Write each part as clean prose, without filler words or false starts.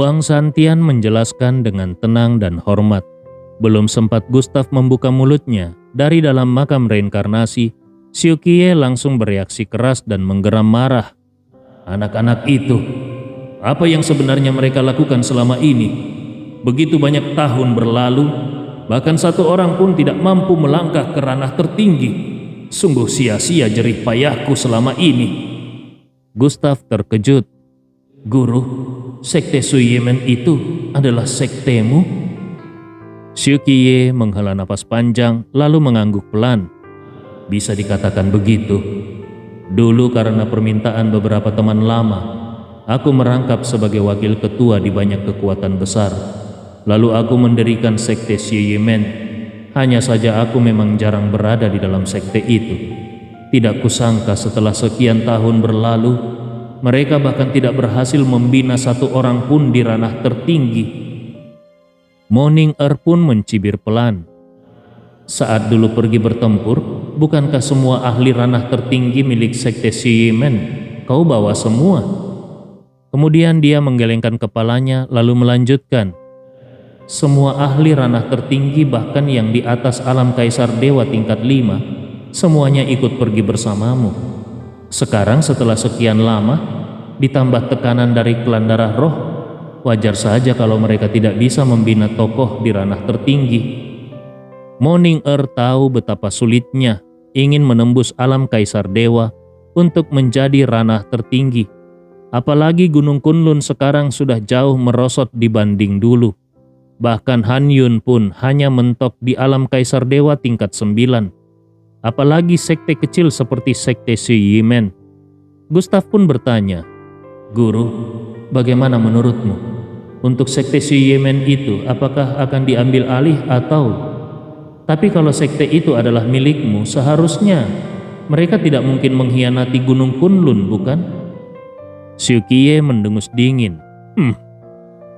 Huang Santian menjelaskan dengan tenang dan hormat. Belum sempat Gustav membuka mulutnya, dari dalam makam reinkarnasi, Xiu Qiye langsung bereaksi keras dan menggeram marah. Anak-anak itu, apa yang sebenarnya mereka lakukan selama ini? Begitu banyak tahun berlalu, bahkan satu orang pun tidak mampu melangkah ke ranah tertinggi. Sungguh sia-sia jerih payahku selama ini. Gustav terkejut. Guru, sekte Suyemen itu adalah sektemu? Xiu Qiye menghela napas panjang lalu mengangguk pelan. Bisa dikatakan begitu. Dulu karena permintaan beberapa teman lama, aku merangkap sebagai wakil ketua di banyak kekuatan besar. Lalu aku mendirikan sekte Suyemen. Hanya saja aku memang jarang berada di dalam sekte itu. Tidak kusangka setelah sekian tahun berlalu, mereka bahkan tidak berhasil membina satu orang pun di ranah tertinggi. Morning Earth pun mencibir pelan. Saat dulu pergi bertempur, bukankah semua ahli ranah tertinggi milik sekte Suyemen kau bawa semua? Kemudian dia menggelengkan kepalanya lalu melanjutkan. Semua ahli ranah tertinggi bahkan yang di atas alam kaisar dewa tingkat 5, semuanya ikut pergi bersamamu. Sekarang setelah sekian lama, ditambah tekanan dari klan darah roh, wajar saja kalau mereka tidak bisa membina tokoh di ranah tertinggi. Morning Earth tahu betapa sulitnya ingin menembus alam kaisar dewa untuk menjadi ranah tertinggi. Apalagi Gunung Kunlun sekarang sudah jauh merosot dibanding dulu. Bahkan Han Yun pun hanya mentok di alam kaisar dewa tingkat 9. Apalagi sekte kecil seperti sekte Suyemen. Gustav pun bertanya, Guru, bagaimana menurutmu? Untuk sekte Suyemen itu apakah akan diambil alih atau? Tapi kalau sekte itu adalah milikmu, seharusnya mereka tidak mungkin mengkhianati Gunung Kunlun, bukan? Xiu Qiye mendengus dingin.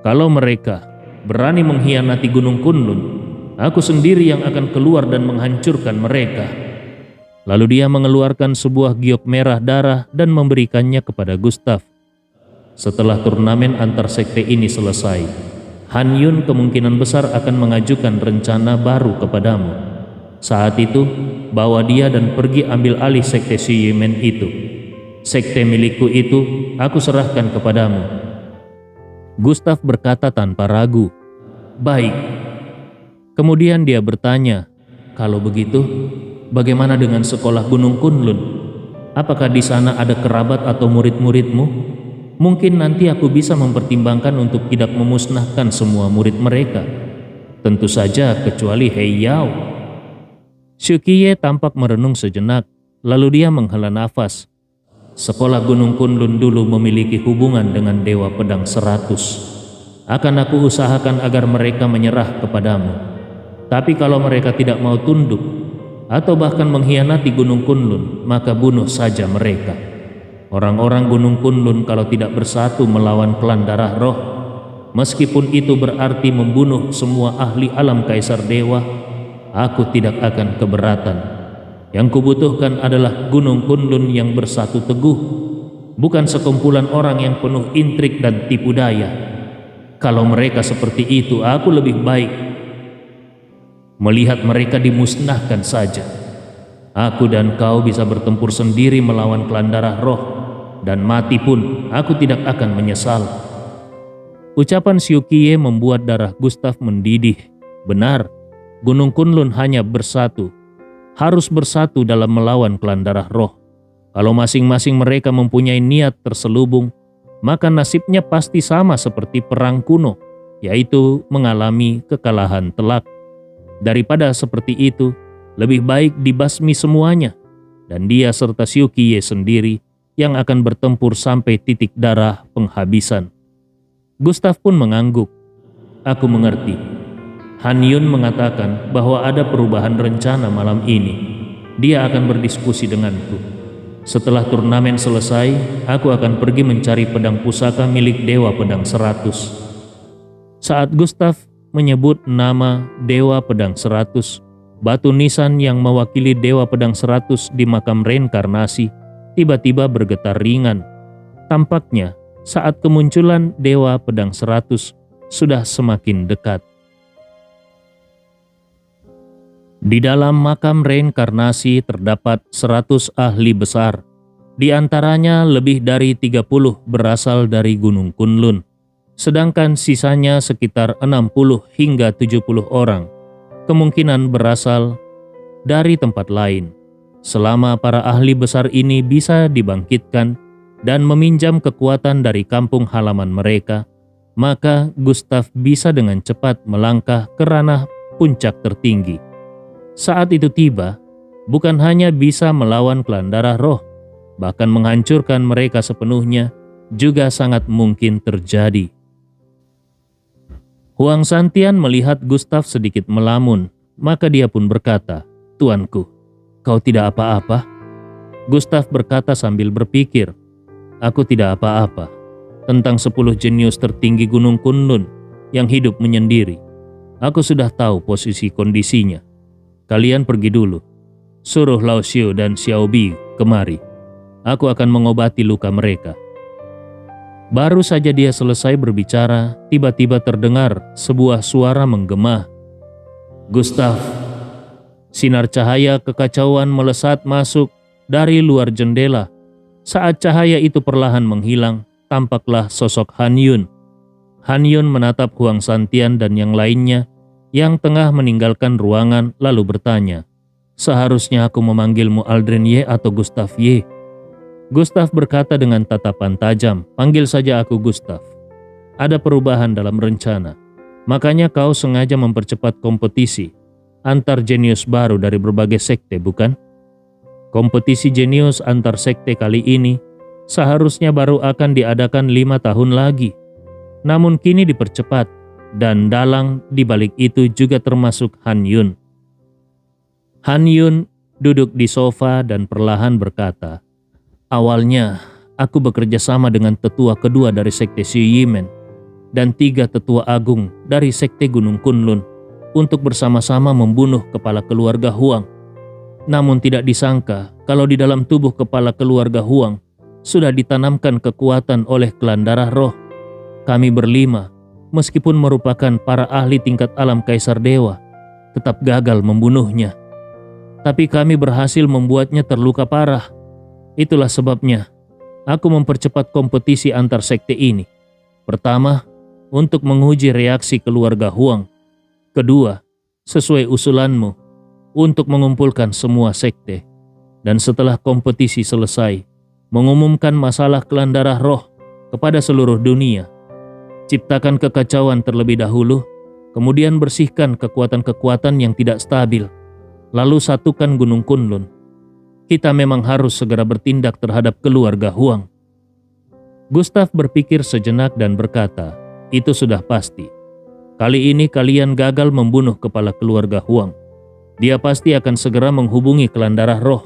Kalau mereka berani mengkhianati Gunung Kunlun, aku sendiri yang akan keluar dan menghancurkan mereka. Lalu dia mengeluarkan sebuah giok merah darah dan memberikannya kepada Gustav. Setelah turnamen antar sekte ini selesai, Han Yun kemungkinan besar akan mengajukan rencana baru kepadamu. Saat itu, bawa dia dan pergi ambil alih sekte Suyemen itu. Sekte milikku itu aku serahkan kepadamu. Gustav berkata tanpa ragu, baik. Kemudian dia bertanya, kalau begitu, bagaimana dengan sekolah Gunung Kunlun? Apakah di sana ada kerabat atau murid-muridmu? Mungkin nanti aku bisa mempertimbangkan untuk tidak memusnahkan semua murid mereka. Tentu saja kecuali Hei Yao. Xiu Qiye tampak merenung sejenak, lalu dia menghela nafas. Sekolah Gunung Kunlun dulu memiliki hubungan dengan Dewa Pedang 100. Akan aku usahakan agar mereka menyerah kepadamu. Tapi kalau mereka tidak mau tunduk, atau bahkan mengkhianati Gunung Kunlun, maka bunuh saja mereka. Orang-orang Gunung Kunlun kalau tidak bersatu melawan klan darah roh, meskipun itu berarti membunuh semua ahli alam kaisar dewa, aku tidak akan keberatan. Yang kubutuhkan adalah Gunung Kunlun yang bersatu teguh, bukan sekumpulan orang yang penuh intrik dan tipu daya. Kalau mereka seperti itu, aku lebih baik melihat mereka dimusnahkan saja. Aku dan kau bisa bertempur sendiri melawan klan darah roh, dan mati pun aku tidak akan menyesal. Ucapan Xiu Qiye membuat darah Gustav mendidih. Benar, Gunung Kunlun hanya bersatu. Harus bersatu dalam melawan klan darah roh. Kalau masing-masing mereka mempunyai niat terselubung, maka nasibnya pasti sama seperti perang kuno, yaitu mengalami kekalahan telak. Daripada seperti itu, lebih baik dibasmi semuanya, dan dia serta Xiu Qiye sendiri yang akan bertempur sampai titik darah penghabisan. Gustav pun mengangguk. Aku mengerti. Han Yun mengatakan bahwa ada perubahan rencana malam ini. Dia akan berdiskusi denganku. Setelah turnamen selesai, aku akan pergi mencari pedang pusaka milik Dewa Pedang 100. Saat Gustav menyebut nama Dewa Pedang 100, batu nisan yang mewakili Dewa Pedang 100 di makam reinkarnasi tiba-tiba bergetar ringan. Tampaknya saat kemunculan Dewa Pedang 100 sudah semakin dekat. Di dalam makam reinkarnasi terdapat 100 ahli besar. Di antaranya lebih dari 30 berasal dari Gunung Kunlun, sedangkan sisanya sekitar 60 hingga 70 orang kemungkinan berasal dari tempat lain. Selama para ahli besar ini bisa dibangkitkan dan meminjam kekuatan dari kampung halaman mereka, maka Gustav bisa dengan cepat melangkah ke ranah puncak tertinggi. Saat itu tiba, bukan hanya bisa melawan klan darah roh, bahkan menghancurkan mereka sepenuhnya juga sangat mungkin terjadi. Huang Santian melihat Gustav sedikit melamun, maka dia pun berkata, "Tuanku, kau tidak apa-apa?" Gustav berkata sambil berpikir, "Aku tidak apa-apa. Tentang 10 jenius tertinggi Gunung Kunlun yang hidup menyendiri, aku sudah tahu posisi kondisinya. Kalian pergi dulu. Suruh Lao Xiu dan Xiao Bi kemari. Aku akan mengobati luka mereka." Baru saja dia selesai berbicara, tiba-tiba terdengar sebuah suara menggema. "Gustav!" Sinar cahaya kekacauan melesat masuk dari luar jendela. Saat cahaya itu perlahan menghilang, tampaklah sosok Han Yun. Han Yun menatap Huang Santian dan yang lainnya yang tengah meninggalkan ruangan lalu bertanya, "Seharusnya aku memanggilmu Aldrin Ye atau Gustav Ye?" Gustav berkata dengan tatapan tajam, "Panggil saja aku Gustav. Ada perubahan dalam rencana. Makanya kau sengaja mempercepat kompetisi antar jenius baru dari berbagai sekte, bukan? Kompetisi jenius antar sekte kali ini seharusnya baru akan diadakan 5 tahun lagi. Namun kini dipercepat, dan dalang di balik itu juga termasuk Han Yun." Han Yun duduk di sofa dan perlahan berkata, "Awalnya, aku bekerja sama dengan tetua kedua dari sekte Xu Yimen dan 3 tetua agung dari sekte Gunung Kunlun untuk bersama-sama membunuh kepala keluarga Huang. Namun tidak disangka kalau di dalam tubuh kepala keluarga Huang sudah ditanamkan kekuatan oleh klan darah roh. Kami berlima, meskipun merupakan para ahli tingkat alam Kaisar Dewa, tetap gagal membunuhnya. Tapi kami berhasil membuatnya terluka parah. Itulah sebabnya aku mempercepat kompetisi antar sekte ini. Pertama, untuk menguji reaksi keluarga Huang. Kedua, sesuai usulanmu, untuk mengumpulkan semua sekte. Dan setelah kompetisi selesai, mengumumkan masalah klan darah roh kepada seluruh dunia. Ciptakan kekacauan terlebih dahulu, kemudian bersihkan kekuatan-kekuatan yang tidak stabil, lalu satukan Gunung Kunlun. Kita memang harus segera bertindak terhadap keluarga Huang." Gustav berpikir sejenak dan berkata, "Itu sudah pasti. Kali ini kalian gagal membunuh kepala keluarga Huang. Dia pasti akan segera menghubungi klan darah roh.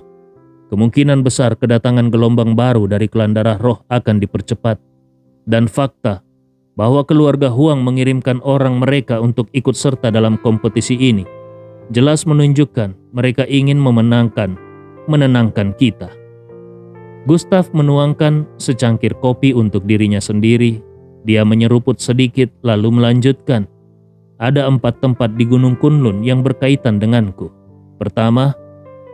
Kemungkinan besar kedatangan gelombang baru dari klan darah roh akan dipercepat. Dan fakta bahwa keluarga Huang mengirimkan orang mereka untuk ikut serta dalam kompetisi ini jelas menunjukkan mereka ingin menenangkan kita." Gustav menuangkan secangkir kopi untuk dirinya sendiri. Dia menyeruput sedikit lalu melanjutkan, "Ada 4 tempat di Gunung Kunlun yang berkaitan denganku. Pertama,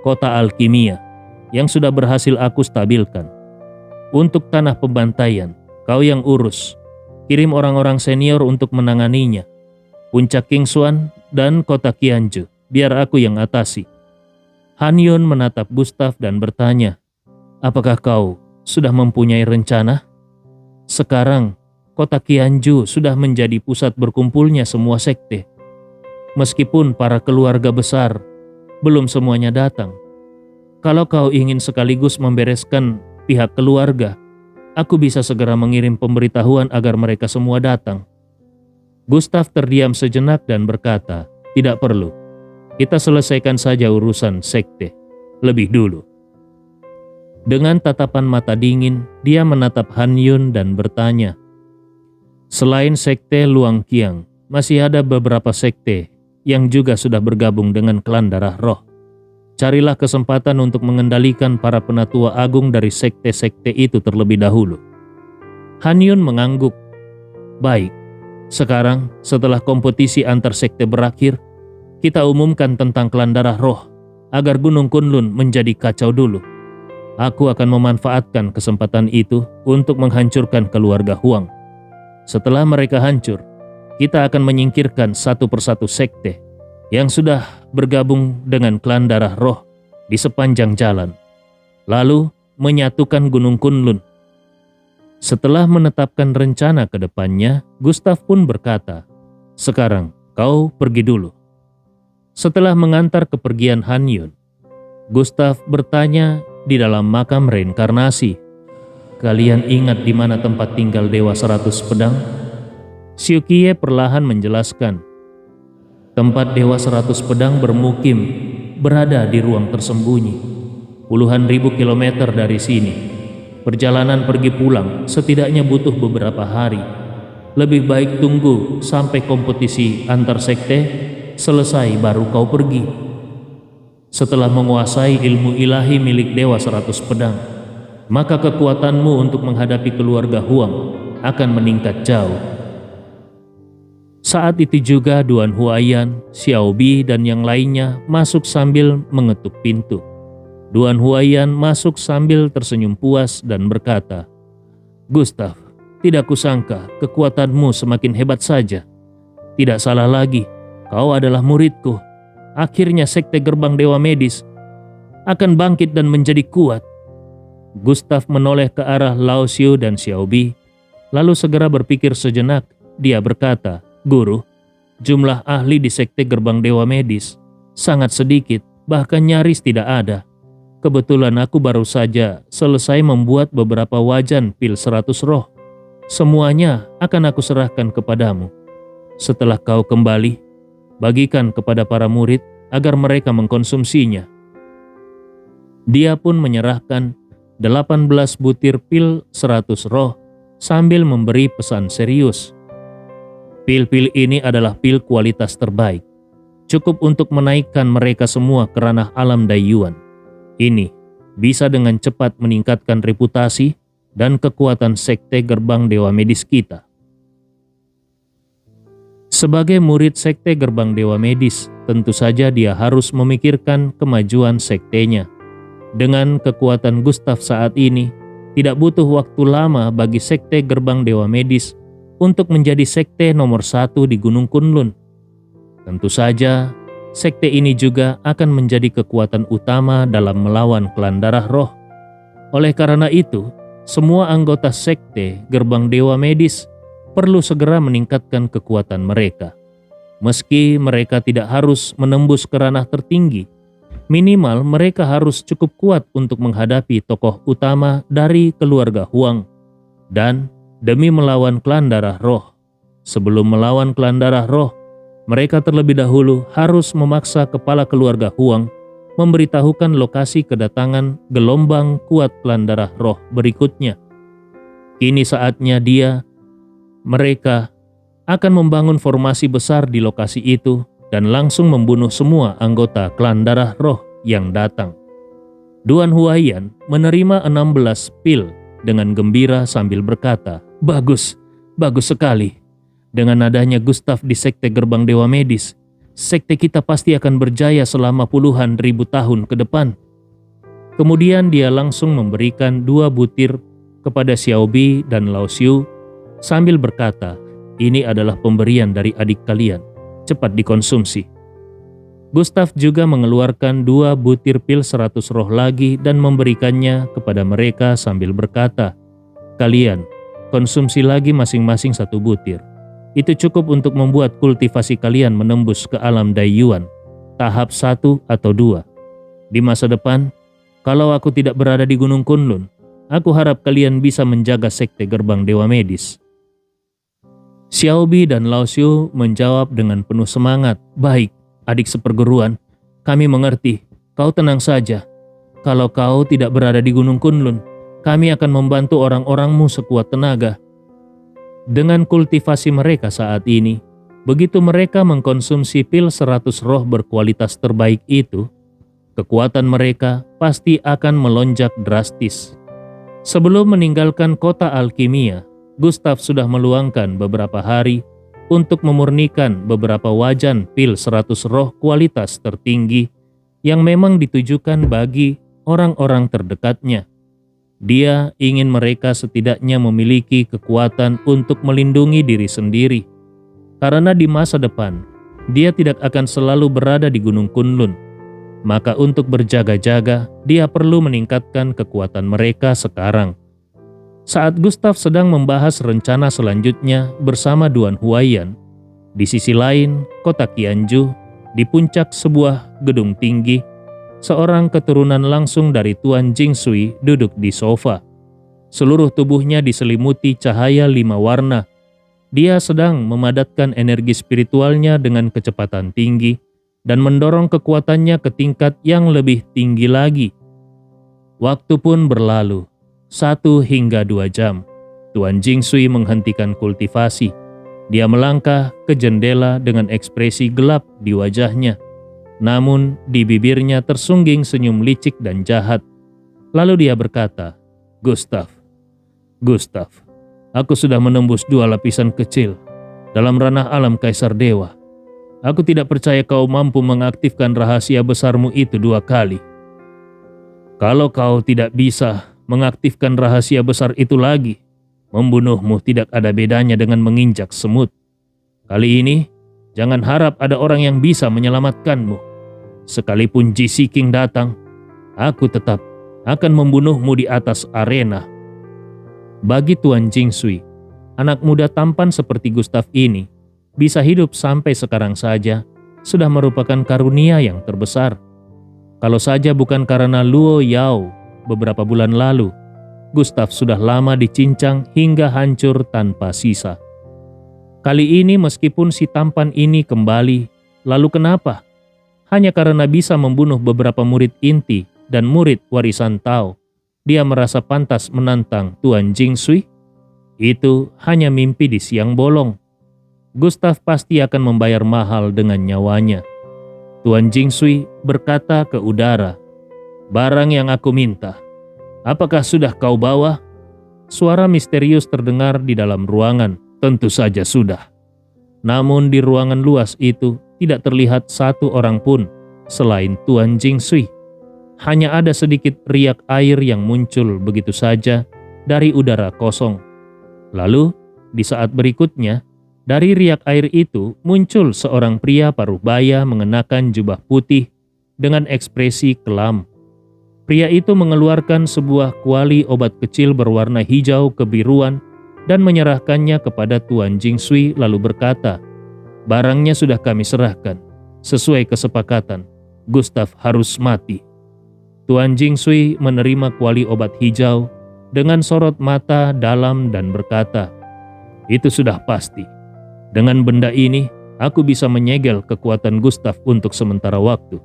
kota alkimia yang sudah berhasil aku stabilkan. Untuk tanah pembantaian, kau yang urus. Kirim orang-orang senior untuk menanganinya. Puncak Kingswan dan kota Qianju, biar aku yang atasi." Han Yun menatap Gustav dan bertanya, "Apakah kau sudah mempunyai rencana? Sekarang, kota Qianju sudah menjadi pusat berkumpulnya semua sekte. Meskipun para keluarga besar belum semuanya datang. Kalau kau ingin sekaligus membereskan pihak keluarga, aku bisa segera mengirim pemberitahuan agar mereka semua datang." Gustav terdiam sejenak dan berkata, "Tidak perlu. Kita selesaikan saja urusan sekte lebih dulu." Dengan tatapan mata dingin, dia menatap Han Yun dan bertanya, "Selain sekte Luang Qiang, masih ada beberapa sekte yang juga sudah bergabung dengan klan darah roh. Carilah kesempatan untuk mengendalikan para penatua agung dari sekte-sekte itu terlebih dahulu." Han Yun mengangguk. Baik, sekarang setelah kompetisi antar sekte berakhir, kita umumkan tentang klan darah roh agar Gunung Kunlun menjadi kacau dulu. Aku akan memanfaatkan kesempatan itu untuk menghancurkan keluarga Huang. Setelah mereka hancur, kita akan menyingkirkan satu persatu sekte yang sudah bergabung dengan klan darah roh di sepanjang jalan, lalu menyatukan Gunung Kunlun. Setelah menetapkan rencana ke depannya, Gustav pun berkata, "Sekarang kau pergi dulu." Setelah mengantar kepergian Han Yun, Gustav bertanya di dalam makam reinkarnasi, "Kalian ingat di mana tempat tinggal Dewa 100 Pedang?" Xiuqiye perlahan menjelaskan, "Tempat Dewa 100 Pedang bermukim berada di ruang tersembunyi, puluhan ribu kilometer dari sini. Perjalanan pergi pulang setidaknya butuh beberapa hari. Lebih baik tunggu sampai kompetisi antar sekte selesai baru kau pergi. Setelah menguasai ilmu ilahi milik Dewa 100 Pedang, maka kekuatanmu untuk menghadapi keluarga Huang akan meningkat jauh." Saat itu juga Duan Huaiyan, Xiao Bi, dan yang lainnya masuk sambil mengetuk pintu. Duan Huaiyan masuk sambil tersenyum puas dan berkata, "Gustav, tidak kusangka kekuatanmu semakin hebat saja. Tidak salah lagi, kau adalah muridku. Akhirnya sekte gerbang Dewa Medis akan bangkit dan menjadi kuat." Gustav menoleh ke arah Lao Xiu dan Xiao Bi, lalu segera berpikir sejenak. Dia berkata, "Guru, jumlah ahli di sekte gerbang Dewa Medis sangat sedikit, bahkan nyaris tidak ada. Kebetulan aku baru saja selesai membuat beberapa wajan pil 100 roh. Semuanya akan aku serahkan kepadamu. Setelah kau kembali, bagikan kepada para murid agar mereka mengkonsumsinya." Dia pun menyerahkan 18 butir pil 100 roh sambil memberi pesan serius. "Pil-pil ini adalah pil kualitas terbaik. Cukup untuk menaikkan mereka semua ke ranah alam Daiyuan. Ini bisa dengan cepat meningkatkan reputasi dan kekuatan sekte gerbang Dewa Medis kita." Sebagai murid sekte gerbang Dewa Medis, tentu saja dia harus memikirkan kemajuan sektenya. Dengan kekuatan Gustav saat ini, tidak butuh waktu lama bagi sekte gerbang Dewa Medis untuk menjadi sekte nomor 1 di Gunung Kunlun. Tentu saja, sekte ini juga akan menjadi kekuatan utama dalam melawan klan darah roh. Oleh karena itu, semua anggota sekte gerbang Dewa Medis perlu segera meningkatkan kekuatan mereka. Meski mereka tidak harus menembus ke ranah tertinggi, minimal mereka harus cukup kuat untuk menghadapi tokoh utama dari keluarga Huang dan demi melawan klan darah roh. Sebelum melawan klan darah roh, mereka terlebih dahulu harus memaksa kepala keluarga Huang memberitahukan lokasi kedatangan gelombang kuat klan darah roh berikutnya. Kini saatnya mereka akan membangun formasi besar di lokasi itu dan langsung membunuh semua anggota klan darah roh yang datang. Duan Huaiyan menerima 16 pil dengan gembira sambil berkata, "Bagus, bagus sekali. Dengan adanya Gustav di sekte gerbang Dewa Medis, sekte kita pasti akan berjaya selama puluhan ribu tahun ke depan." Kemudian dia langsung memberikan 2 butir kepada Xiao Bi dan Lao Xiu sambil berkata, "Ini adalah pemberian dari adik kalian, cepat dikonsumsi." Gustav juga mengeluarkan 2 butir pil 100 roh lagi dan memberikannya kepada mereka sambil berkata, "Kalian konsumsi lagi masing-masing 1 butir. Itu cukup untuk membuat kultivasi kalian menembus ke alam Daiyuan, tahap 1 atau 2. Di masa depan, kalau aku tidak berada di Gunung Kunlun, aku harap kalian bisa menjaga sekte gerbang Dewa Medis." Xiao Bi dan Lao Xiu menjawab dengan penuh semangat, "Baik, adik seperguruan, kami mengerti. Kau tenang saja. Kalau kau tidak berada di Gunung Kunlun, kami akan membantu orang-orangmu sekuat tenaga." Dengan kultivasi mereka saat ini, begitu mereka mengkonsumsi pil 100 roh berkualitas terbaik itu, kekuatan mereka pasti akan melonjak drastis. Sebelum meninggalkan kota alkimia, Gustav sudah meluangkan beberapa hari untuk memurnikan beberapa wajan pil 100 roh kualitas tertinggi yang memang ditujukan bagi orang-orang terdekatnya. Dia ingin mereka setidaknya memiliki kekuatan untuk melindungi diri sendiri, karena di masa depan dia tidak akan selalu berada di Gunung Kunlun. Maka untuk berjaga-jaga, dia perlu meningkatkan kekuatan mereka sekarang. Saat Gustav sedang membahas rencana selanjutnya bersama Duan Huaiyan, di sisi lain kota Qianju, di puncak sebuah gedung tinggi, seorang keturunan langsung dari Tuan Jingsui duduk di sofa. Seluruh tubuhnya diselimuti cahaya 5 warna. Dia sedang memadatkan energi spiritualnya dengan kecepatan tinggi dan mendorong kekuatannya ke tingkat yang lebih tinggi lagi. Waktu pun berlalu, 1 hingga 2 jam. Tuan Jingsui menghentikan kultivasi. Dia melangkah ke jendela dengan ekspresi gelap di wajahnya. Namun di bibirnya tersungging senyum licik dan jahat. Lalu dia berkata, Gustav, aku sudah menembus 2 lapisan kecil dalam ranah alam Kaisar Dewa. Aku tidak percaya kau mampu mengaktifkan rahasia besarmu itu 2 kali. Kalau kau tidak bisa mengaktifkan rahasia besar itu lagi, membunuhmu tidak ada bedanya dengan menginjak semut. Kali ini, jangan harap ada orang yang bisa menyelamatkanmu. Sekalipun Ji Siking datang, aku tetap akan membunuhmu di atas arena. Bagi Tuan Jingsui, anak muda tampan seperti Gustav ini bisa hidup sampai sekarang saja sudah merupakan karunia yang terbesar. Kalau saja bukan karena Luo Yao beberapa bulan lalu, Gustav sudah lama dicincang hingga hancur tanpa sisa. Kali ini meskipun si tampan ini kembali, lalu kenapa? Hanya karena bisa membunuh beberapa murid inti dan murid warisan Tao, dia merasa pantas menantang Tuan Jingsui? Itu hanya mimpi di siang bolong. Gustav pasti akan membayar mahal dengan nyawanya. Tuan Jingsui berkata ke udara, "Barang yang aku minta, apakah sudah kau bawa?" Suara misterius terdengar di dalam ruangan. Tentu saja sudah. Namun di ruangan luas itu tidak terlihat satu orang pun selain Tuan Jingsui. Hanya ada sedikit riak air yang muncul begitu saja dari udara kosong. Lalu di saat berikutnya, dari riak air itu muncul seorang pria paruh baya mengenakan jubah putih dengan ekspresi kelam. Pria itu mengeluarkan sebuah kuali obat kecil berwarna hijau kebiruan dan menyerahkannya kepada Tuan Jingsui lalu berkata, "Barangnya sudah kami serahkan. Sesuai kesepakatan, Gustav harus mati." Tuan Jingsui menerima kuali obat hijau dengan sorot mata dalam dan berkata, "Itu sudah pasti. Dengan benda ini, aku bisa menyegel kekuatan Gustav untuk sementara waktu.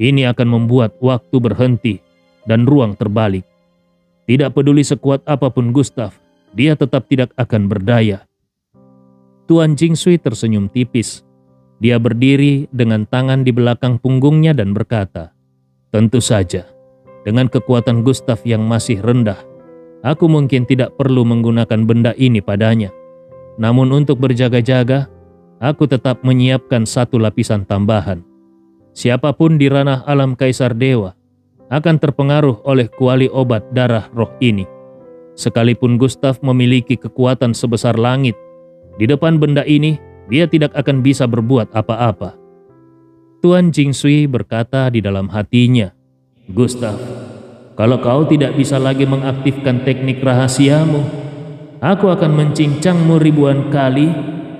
Ini akan membuat waktu berhenti dan ruang terbalik. Tidak peduli sekuat apapun Gustav, dia tetap tidak akan berdaya." Tuan Jingsui tersenyum tipis. Dia berdiri dengan tangan di belakang punggungnya dan berkata, "Tentu saja, dengan kekuatan Gustav yang masih rendah, aku mungkin tidak perlu menggunakan benda ini padanya. Namun untuk berjaga-jaga, aku tetap menyiapkan satu lapisan tambahan. Siapapun di ranah alam Kaisar Dewa akan terpengaruh oleh kuali obat darah roh ini. Sekalipun Gustav memiliki kekuatan sebesar langit, di depan benda ini dia tidak akan bisa berbuat apa-apa." Tuan Jingsui berkata di dalam hatinya, "Gustav, kalau kau tidak bisa lagi mengaktifkan teknik rahasiamu, aku akan mencincangmu ribuan kali,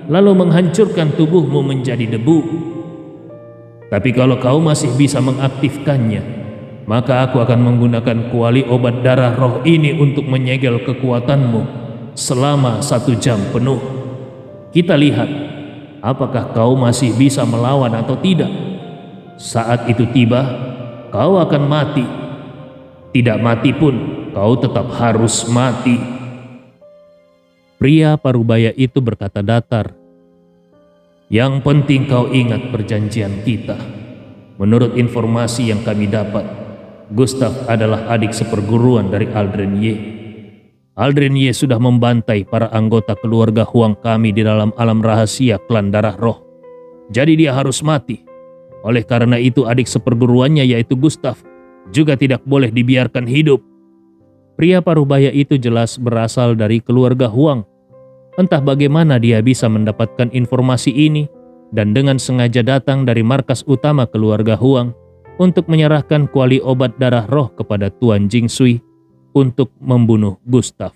lalu menghancurkan tubuhmu menjadi debu. Tapi kalau kau masih bisa mengaktifkannya, maka aku akan menggunakan kuali obat darah roh ini untuk menyegel kekuatanmu selama 1 jam penuh. Kita lihat, apakah kau masih bisa melawan atau tidak. Saat itu tiba, kau akan mati. Tidak mati pun, kau tetap harus mati." Pria parubaya itu berkata datar, "Yang penting kau ingat perjanjian kita. Menurut informasi yang kami dapat, Gustav adalah adik seperguruan dari Aldren Ye. Aldrin Ye sudah membantai para anggota keluarga Huang kami di dalam alam rahasia klan darah roh. Jadi dia harus mati. Oleh karena itu adik seperguruannya yaitu Gustav juga tidak boleh dibiarkan hidup. Pria parubaya itu jelas berasal dari keluarga Huang. Entah bagaimana dia bisa mendapatkan informasi ini dan dengan sengaja datang dari markas utama keluarga Huang untuk menyerahkan kuali obat darah roh kepada Tuan Jingsui untuk membunuh Gustav.